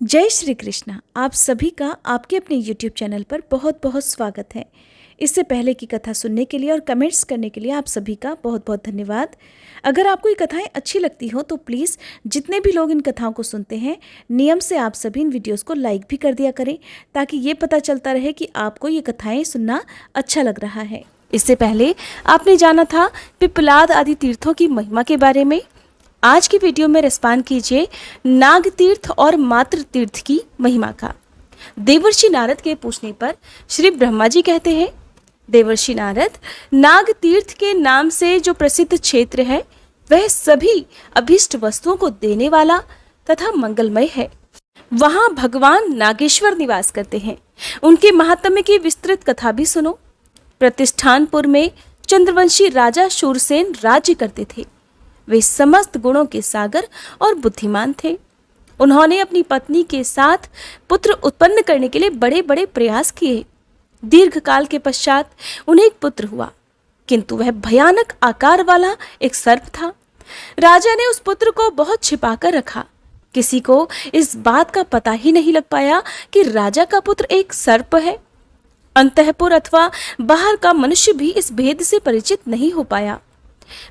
जय श्री कृष्णा। आप सभी का आपके अपने YouTube चैनल पर बहुत बहुत स्वागत है। इससे पहले की कथा सुनने के लिए और कमेंट्स करने के लिए आप सभी का बहुत बहुत धन्यवाद। अगर आपको ये कथाएं अच्छी लगती हो तो प्लीज़ जितने भी लोग इन कथाओं को सुनते हैं नियम से आप सभी इन वीडियोस को लाइक भी कर दिया करें, ताकि ये पता चलता रहे कि आपको ये कथाएं सुनना अच्छा लग रहा है। इससे पहले आपने जाना था पिपलाद आदि तीर्थों की महिमा के बारे में। आज की वीडियो में रिस्पॉन्ड कीजिए नाग तीर्थ और मातृ तीर्थ की महिमा का। देवर्षि नारद के पूछने पर श्री ब्रह्मा जी कहते हैं, देवर्षि नारद, नाग तीर्थ के नाम से जो प्रसिद्ध क्षेत्र है वह सभी अभीष्ट वस्तुओं को देने वाला तथा मंगलमय है। वहां भगवान नागेश्वर निवास करते हैं। उनके महात्म्य की विस्तृत कथा भी सुनो। प्रतिष्ठानपुर में चंद्रवंशी राजा शूरसेन राज्य करते थे। वे समस्त गुणों के सागर और बुद्धिमान थे। उन्होंने अपनी पत्नी के साथ पुत्र उत्पन्न करने के लिए बड़े बड़े प्रयास किए। दीर्घ काल के पश्चात उन्हें एक पुत्र हुआ, किंतु वह भयानक आकार वाला एक सर्प था। राजा ने उस पुत्र को बहुत छिपाकर रखा। किसी को इस बात का पता ही नहीं लग पाया कि राजा का पुत्र एक सर्प है। अंतःपुर अथवा बाहर का मनुष्य भी इस भेद से परिचित नहीं हो पाया।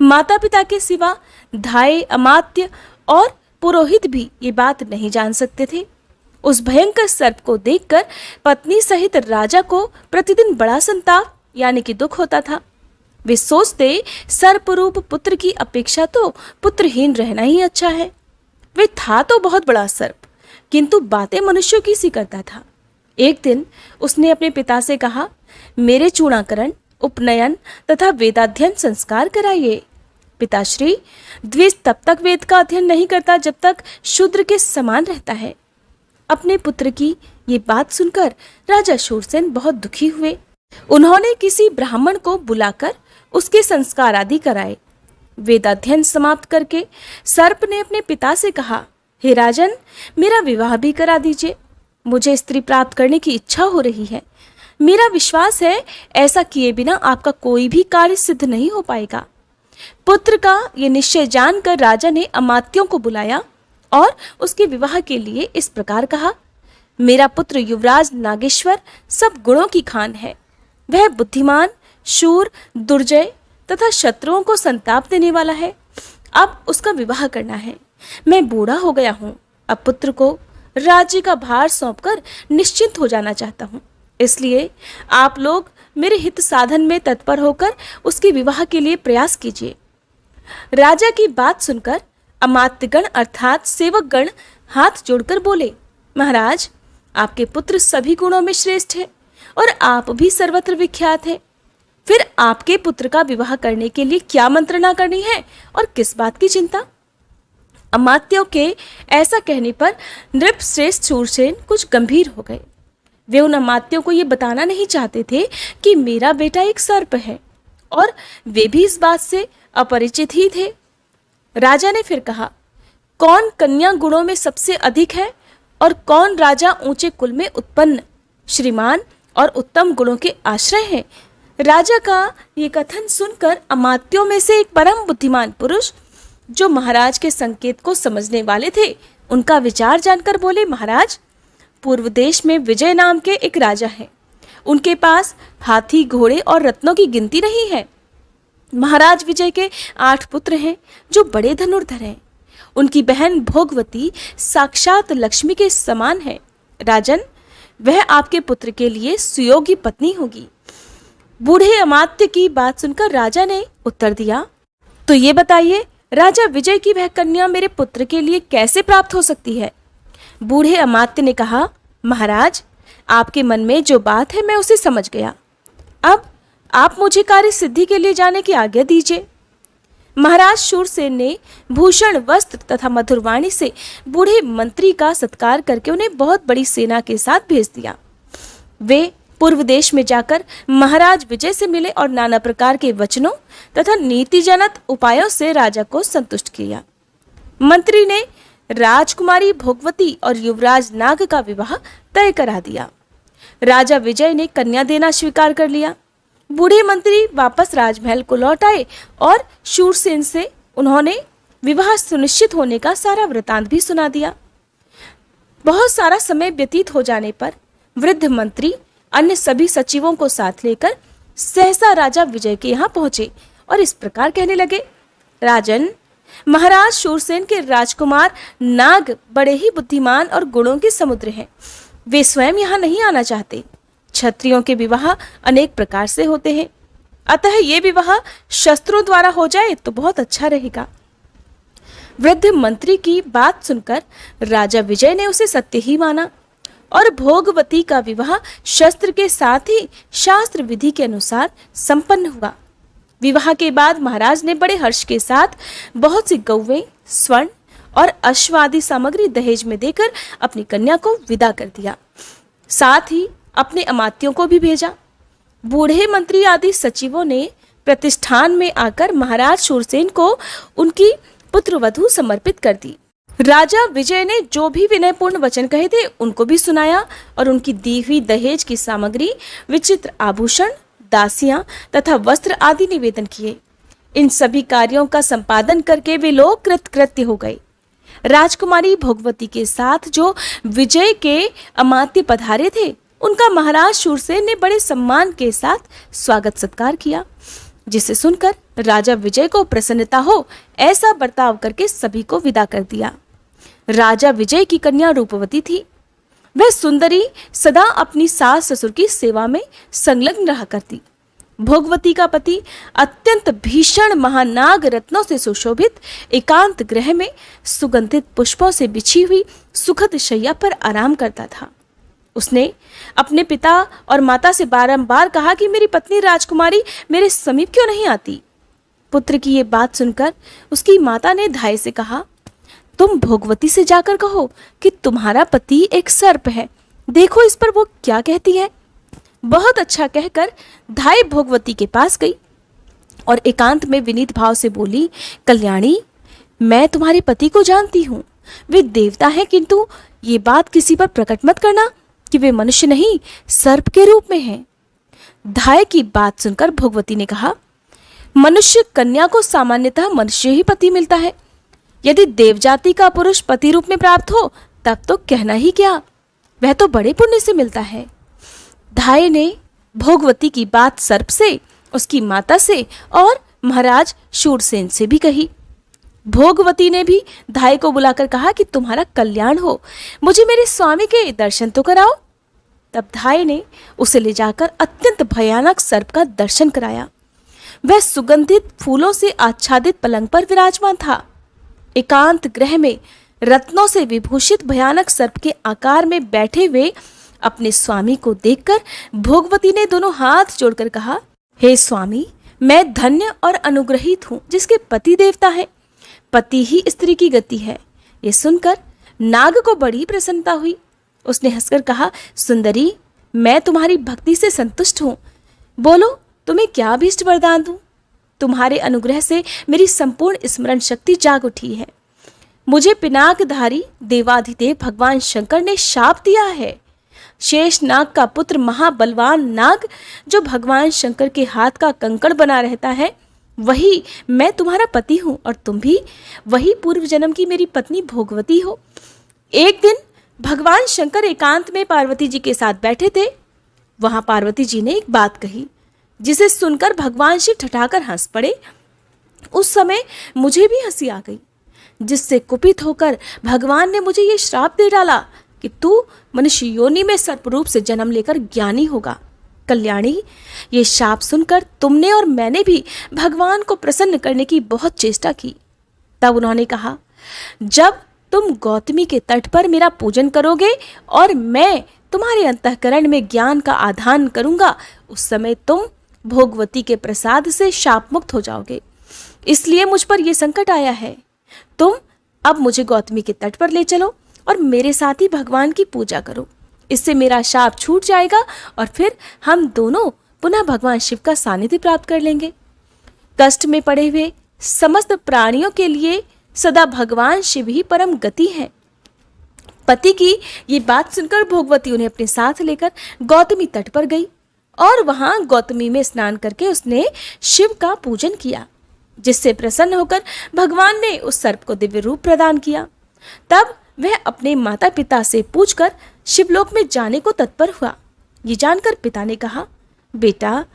माता पिता के सिवा धाय, अमात्य और पुरोहित भी ये बात नहीं जान सकते थे। उस भयंकर सर्प को देखकर पत्नी सहित राजा को प्रतिदिन बड़ा संताप यानी कि दुख होता था। वे सोचते सर्परूप पुत्र की अपेक्षा तो पुत्रहीन रहना ही अच्छा है। वे था तो बहुत बड़ा सर्प, किंतु बातें मनुष्यों की सी करता था। एक दिन उसने अपने पिता से कहा, मेरे चूड़ाकरण, उपनयन तथा वेदाध्ययन संस्कार कराइए। पिताश्री, द्विज तब तक वेद का अध्ययन नहीं करता जब तक शूद्र के समान रहता है। अपने पुत्र की ये बात सुनकर राजा शूरसेन बहुत दुखी हुए। उन्होंने किसी ब्राह्मण को बुलाकर उसके संस्कार आदि कराए। वेदाध्ययन समाप्त करके सर्प ने अपने पिता से कहा, हे राजन, मेरा विवाह भी करा दीजिए। मुझे स्त्री प्राप्त करने की इच्छा हो रही है। मेरा विश्वास है ऐसा किए बिना आपका कोई भी कार्य सिद्ध नहीं हो पाएगा। पुत्र का ये निश्चय जानकर राजा ने अमात्यों को बुलाया और उसके विवाह के लिए इस प्रकार कहा, मेरा पुत्र युवराज नागेश्वर सब गुणों की खान है। वह बुद्धिमान, शूर, दुर्जय तथा शत्रुओं को संताप देने वाला है। अब उसका विवाह करना है। मैं बूढ़ा हो गया हूँ। अब पुत्र को राज्य का भार सौंपकर निश्चिंत हो जाना चाहता हूँ। इसलिए आप लोग मेरे हित साधन में तत्पर होकर उसके विवाह के लिए प्रयास कीजिए। राजा की बात सुनकर अमात्यगण अर्थात सेवकगण हाथ जोड़कर बोले, महाराज, आपके पुत्र सभी गुणों में श्रेष्ठ है और आप भी सर्वत्र विख्यात है। फिर आपके पुत्र का विवाह करने के लिए क्या मंत्रणा करनी है और किस बात की चिंता? अमात्यों के ऐसा कहने पर नृपश्रेष्ठ शूरसेन कुछ गंभीर हो गए। वे उन अमात्यों को ये बताना नहीं चाहते थे कि मेरा बेटा एक सर्प है, और वे भी इस बात से अपरिचित ही थे। राजा ने फिर कहा, कौन कन्या गुणों में सबसे अधिक है और कौन राजा ऊंचे कुल में उत्पन्न, श्रीमान और उत्तम गुणों के आश्रय है? राजा का ये कथन सुनकर अमात्यों में से एक परम बुद्धिमान पुरुष, जो महाराज के संकेत को समझने वाले थे, उनका विचार जानकर बोले, महाराज, पूर्व देश में विजय नाम के एक राजा हैं। उनके पास हाथी, घोड़े और रत्नों की गिनती नहीं है। महाराज विजय के 8 पुत्र हैं जो बड़े धनुर्धर हैं। उनकी बहन भोगवती साक्षात लक्ष्मी के समान है। राजन, वह आपके पुत्र के लिए सुयोग्य पत्नी होगी। बूढ़े अमात्य की बात सुनकर राजा ने उत्तर दिया, तो ये बताइए, राजा विजय की वह कन्या मेरे पुत्र के लिए कैसे प्राप्त हो सकती है? बूढ़े अमात्य ने कहा, महाराज, आपके मन में जो बात है मैं उसे समझ गया। अब आप मुझे कार्य सिद्धि के लिए जाने की आज्ञा दीजिए। महाराज शूरसेन ने भूषण, वस्त्र तथा मधुरवाणी से बूढ़े मंत्री का सत्कार करके उन्हें बहुत बड़ी सेना के साथ भेज दिया। वे पूर्व देश में जाकर महाराज विजय से मिले और नाना प्रकार के वचनों तथा नीतिजनक उपायों से राजा को संतुष्ट किया। मंत्री ने राजकुमारी भोगवती और युवराज नाग का विवाह तय करा दिया। राजा विजय ने कन्या देना स्वीकार कर लिया। बूढ़े मंत्री वापस राजमहल को लौट आए और शूरसेन से उन्होंने विवाह सुनिश्चित होने का सारा वृतांत भी सुना दिया। बहुत सारा समय व्यतीत हो जाने पर वृद्ध मंत्री अन्य सभी सचिवों को साथ लेकर सहसा राजा विजय के यहाँ पहुंचे और इस प्रकार कहने लगे, राजन, महाराज शूरसेन के राजकुमार नाग बड़े ही बुद्धिमान और गुणों के समुद्र हैं। वे स्वयं यहाँ नहीं आना चाहते। क्षत्रियों के विवाह अनेक प्रकार से होते हैं, अतः ये विवाह शस्त्रों द्वारा हो जाए तो बहुत अच्छा रहेगा। वृद्ध मंत्री की बात सुनकर राजा विजय ने उसे सत्य ही माना और भोगवती का विवाह शस्त्र के साथ ही शास्त्र विधि के अनुसार संपन्न हुआ। विवाह के बाद महाराज ने बड़े हर्ष के साथ बहुत सी गौवें, स्वर्ण और अश्व आदि सामग्री दहेज में देकर अपनी कन्या को विदा कर दिया। साथ ही अपने अमात्यों को भी भेजा। बूढ़े मंत्री आदि सचिवों ने प्रतिष्ठान में आकर महाराज शूरसेन को उनकी पुत्रवधू समर्पित कर दी। राजा विजय ने जो भी विनयपूर्ण वचन कहे थे उनको भी सुनाया और उनकी दी हुई दहेज की सामग्री, विचित्र आभूषण, दासियां तथा वस्त्र आदि निवेदन किए। इन सभी कार्यों का संपादन करके वे लोग कृतकृत्य हो गए। राजकुमारी भोगवती के साथ जो विजय के अमात्य पधारे थे उनका महाराज शूरसेन ने बड़े सम्मान के साथ स्वागत सत्कार किया, जिसे सुनकर राजा विजय को प्रसन्नता हो ऐसा बर्ताव करके सभी को विदा कर दिया। राजा विजय की कन्या रूपवती थी। वह सुंदरी सदा अपनी सास ससुर की सेवा में संलग्न रहा करती। भोगवती का पति अत्यंत भीषण महानाग रत्नों से सुशोभित एकांत गृह में सुगंधित पुष्पों से बिछी हुई सुखद शैया पर आराम करता था। उसने अपने पिता और माता से बारंबार कहा कि मेरी पत्नी राजकुमारी मेरे समीप क्यों नहीं आती। पुत्र की ये बात सुनकर उसकी माता ने धाय से कहा, तुम भोगवती से जाकर कहो कि तुम्हारा पति एक सर्प है, देखो इस पर वो क्या कहती है। बहुत अच्छा कहकर धाय भोगवती के पास गई और एकांत में विनीत भाव से बोली, कल्याणी, मैं तुम्हारे पति को जानती हूँ, वे देवता हैं, किंतु ये बात किसी पर प्रकट मत करना कि वे मनुष्य नहीं सर्प के रूप में हैं। धाय की बात सुनकर भोगवती ने कहा, मनुष्य कन्या को सामान्यतः मनुष्य ही पति मिलता है। यदि देवजाति का पुरुष पति रूप में प्राप्त हो तब तो कहना ही क्या, वह तो बड़े पुण्य से मिलता है। धाय ने भोगवती की बात सर्प से, उसकी माता से और महाराज शूरसेन से भी कही। भोगवती ने भी धाय को बुलाकर कहा कि तुम्हारा कल्याण हो, मुझे मेरे स्वामी के दर्शन तो कराओ। तब धाय ने उसे ले जाकर अत्यंत भयानक सर्प का दर्शन कराया। वह सुगंधित फूलों से आच्छादित पलंग पर विराजमान था। एकांत गृह में रत्नों से विभूषित भयानक सर्प के आकार में बैठे हुए अपने स्वामी को देखकर भोगवती ने दोनों हाथ जोड़कर कहा, हे स्वामी, मैं धन्य और अनुग्रहित हूँ जिसके पति देवता है। पति ही स्त्री की गति है। ये सुनकर नाग को बड़ी प्रसन्नता हुई। उसने हंसकर कहा, सुंदरी, मैं तुम्हारी भक्ति से संतुष्ट हूँ, बोलो तुम्हें क्या अभीष्ट वरदान दूं। तुम्हारे अनुग्रह से मेरी संपूर्ण स्मरण शक्ति जाग उठी है। मुझे पिनाकधारी देवाधिदेव भगवान शंकर ने शाप दिया है। शेष नाग का पुत्र महाबलवान नाग जो भगवान शंकर के हाथ का कंकड़ बना रहता है, वही मैं तुम्हारा पति हूँ और तुम भी वही पूर्व जन्म की मेरी पत्नी भोगवती हो। एक दिन भगवान शंकर एकांत में पार्वती जी के साथ बैठे थे। वहां पार्वती जी ने एक बात कही जिसे सुनकर भगवान शिव ठठाकर हंस पड़े। उस समय मुझे भी हंसी आ गई, जिससे कुपित होकर भगवान ने मुझे ये श्राप दे डाला कि तू मनुष्य योनि में सर्प रूप से जन्म लेकर ज्ञानी होगा। कल्याणी, ये शाप सुनकर तुमने और मैंने भी भगवान को प्रसन्न करने की बहुत चेष्टा की। तब उन्होंने कहा, जब तुम गौतमी के तट पर मेरा पूजन करोगे और मैं तुम्हारे अंतःकरण में ज्ञान का आधान करूंगा, उस समय तुम भोगवती के प्रसाद से शाप मुक्त हो जाओगे। इसलिए मुझ पर यह संकट आया है। तुम अब मुझे गौतमी के तट पर ले चलो और मेरे साथ ही भगवान की पूजा करो। इससे मेरा शाप छूट जाएगा और फिर हम दोनों पुनः भगवान शिव का सानिध्य प्राप्त कर लेंगे। कष्ट में पड़े हुए समस्त प्राणियों के लिए सदा भगवान शिव ही परम गति है। पति की ये बात सुनकर भोगवती उन्हें अपने साथ लेकर गौतमी तट पर गई और वहां गौतमी में स्नान करके उसने शिव का पूजन किया, जिससे प्रसन्न होकर भगवान ने उस सर्प को दिव्य रूप प्रदान किया। तब वह अपने माता पिता से पूछकर शिवलोक में जाने को तत्पर हुआ। ये जानकर पिता ने कहा, बेटा,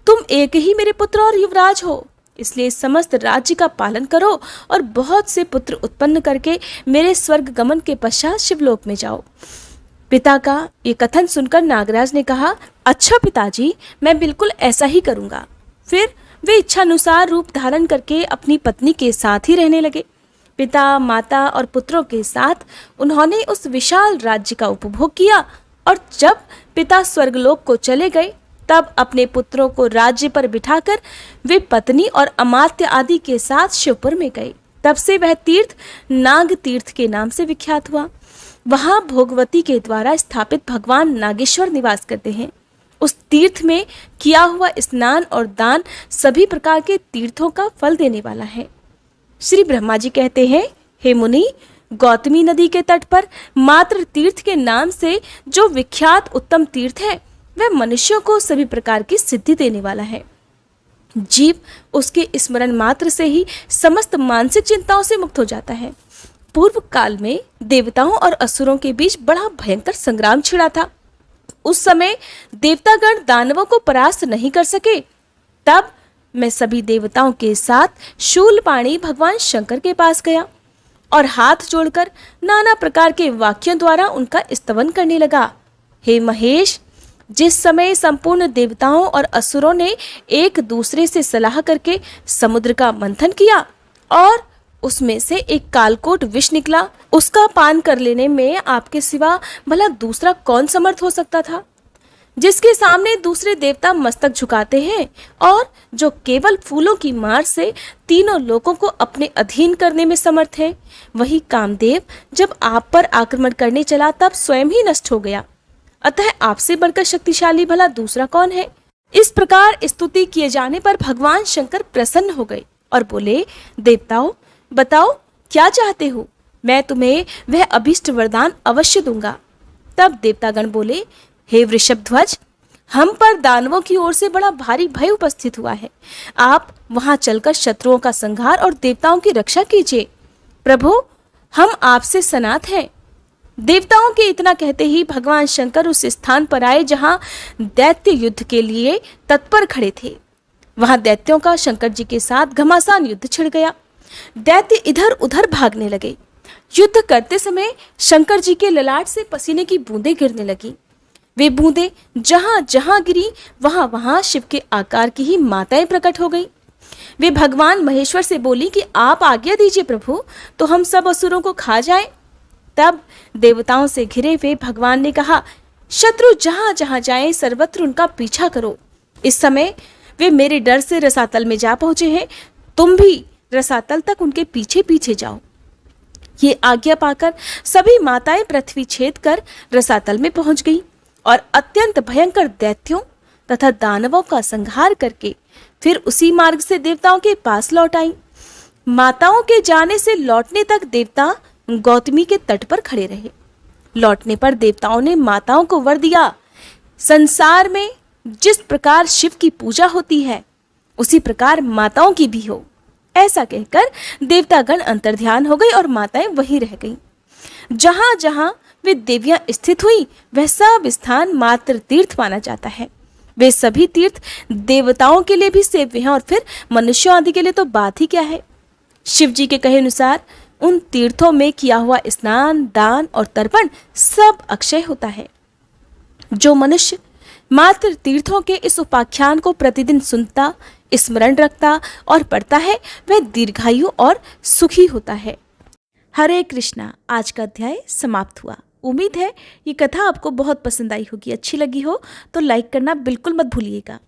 तुम एक ही मेरे पुत्र और युवराज हो, इसलिए समस्त राज्य का पालन करो और बहुत से पुत्र उत्पन्न करके मेरे स्वर्ग गमन के पश्चात शिवलोक में जाओ। पिता का ये कथन सुनकर नागराज ने कहा, अच्छा पिताजी, मैं बिल्कुल ऐसा ही करूंगा। फिर वे इच्छानुसार रूप धारण करके अपनी पत्नी के साथ ही रहने लगे। पिता, माता और पुत्रों के साथ उन्होंने उस विशाल राज्य का उपभोग किया और जब पिता स्वर्गलोक को चले गए तब अपने पुत्रों को राज्य पर बिठाकर वे पत्नी और अमात्य आदि के साथ शिवपुर में गए। तब से वह तीर्थ नाग तीर्थ के नाम से विख्यात हुआ। वहां भोगवती के द्वारा स्थापित भगवान नागेश्वर निवास करते हैं। उस तीर्थ में किया हुआ स्नान और दान सभी प्रकार के तीर्थों का फल देने वाला है। श्री ब्रह्मा जी कहते हैं, हे मुनि, गौतमी नदी के तट पर मात्र तीर्थ के नाम से जो विख्यात उत्तम तीर्थ है वह मनुष्यों को सभी प्रकार की सिद्धि देने वाला है। जीव उसके स्मरण मात्र से ही समस्त मानसिक चिंताओं से मुक्त हो जाता है। पूर्व काल में देवताओं और असुरों के बीच बड़ा भयंकर संग्राम छिड़ा था। उस समय देवतागण दानवों को परास्त नहीं कर सके। तब मैं सभी देवताओं के साथ शूलपाणी भगवान शंकर के पास गया और हाथ जोड़कर नाना प्रकार के वाक्यों द्वारा उनका स्तवन करने लगा। हे महेश, जिस समय संपूर्ण देवताओं और असुरों ने एक दूसरे से सलाह करके समुद्र का मंथन किया और उसमें से एक कालकोट विष निकला, उसका पान कर लेने में आपके सिवा भला दूसरा कौन समर्थ हो सकता था? जिसके सामने दूसरे देवता मस्तक झुकाते हैं और जो केवल फूलों की मार से तीनों लोकों को अपने अधीन करने में समर्थ है, वही कामदेव जब आप पर आक्रमण करने चला तब स्वयं ही नष्ट हो गया। अतः आपसे बढ़कर शक्तिशाली भला दूसरा कौन है? इस प्रकार स्तुति किए जाने पर भगवान शंकर प्रसन्न हो गए और बोले, देवताओं, बताओ क्या चाहते हो? मैं तुम्हें वह अभीष्ट वरदान अवश्य दूंगा। तब देवतागण बोले, हे वृषभध्वज, हम पर दानवों की ओर से बड़ा भारी भय उपस्थित हुआ है। आप वहां चलकर शत्रुओं का संहार और देवताओं की रक्षा कीजिए। प्रभु, हम आपसे सनाथ हैं। देवताओं के इतना कहते ही भगवान शंकर उस स्थान पर आए जहां दैत्य युद्ध के लिए तत्पर खड़े थे। वहां दैत्यों का शंकर जी के साथ घमासान युद्ध छिड़ गया। दैत्य इधर उधर भागने लगे। युद्ध करते समय शंकर जी के ललाट से पसीने की बूंदें गिरने लगी। वे बूंदें जहां जहां गिरी वहां वहां शिव के आकार की ही माताएं प्रकट हो गई। वे भगवान महेश्वर से बोली कि आप आज्ञा दीजिए प्रभु, तो हम सब असुरों को खा जाएं। तब देवताओं से घिरे हुए भगवान ने कहा, शत्रु जहां जहां जाएं सर्वत्र उनका पीछा करो। इस समय वे मेरे डर से रसातल में जा पहुंचे हैं, तुम भी रसातल तक उनके पीछे पीछे जाओ। ये आज्ञा पाकर सभी माताएं पृथ्वी छेद कर रसातल में पहुंच गई और अत्यंत भयंकर दैत्यों तथा दानवों का संहार करके फिर उसी मार्ग से देवताओं के पास लौट आई। माताओं के जाने से लौटने तक देवता गौतमी के तट पर खड़े रहे। लौटने पर देवताओं ने माताओं को वर दिया, संसार में जिस प्रकार शिव की पूजा होती है उसी प्रकार माताओं की भी हो। ऐसा कहकर देवतागण अंतर्ध्यान हो गए और माताएं वहीं रह गईं। जहां जहां वे देवियां स्थित हुई वह सब स्थान मात्र तीर्थ माना जाता है। वे सभी तीर्थ देवताओं के लिए भी सेव्य हैं और फिर मनुष्यों आदि के लिए तो बात ही क्या है। शिव जी के कहे अनुसार उन तीर्थों में किया हुआ स्नान, दान और तर्पण सब अक्षय होता है। जो मनुष्य मात्र तीर्थों के इस उपाख्यान को प्रतिदिन सुनता, स्मरण रखता और पढ़ता है वह दीर्घायु और सुखी होता है। हरे कृष्णा। आज का अध्याय समाप्त हुआ। उम्मीद है ये कथा आपको बहुत पसंद आई होगी। अच्छी लगी हो तो लाइक करना बिल्कुल मत भूलिएगा।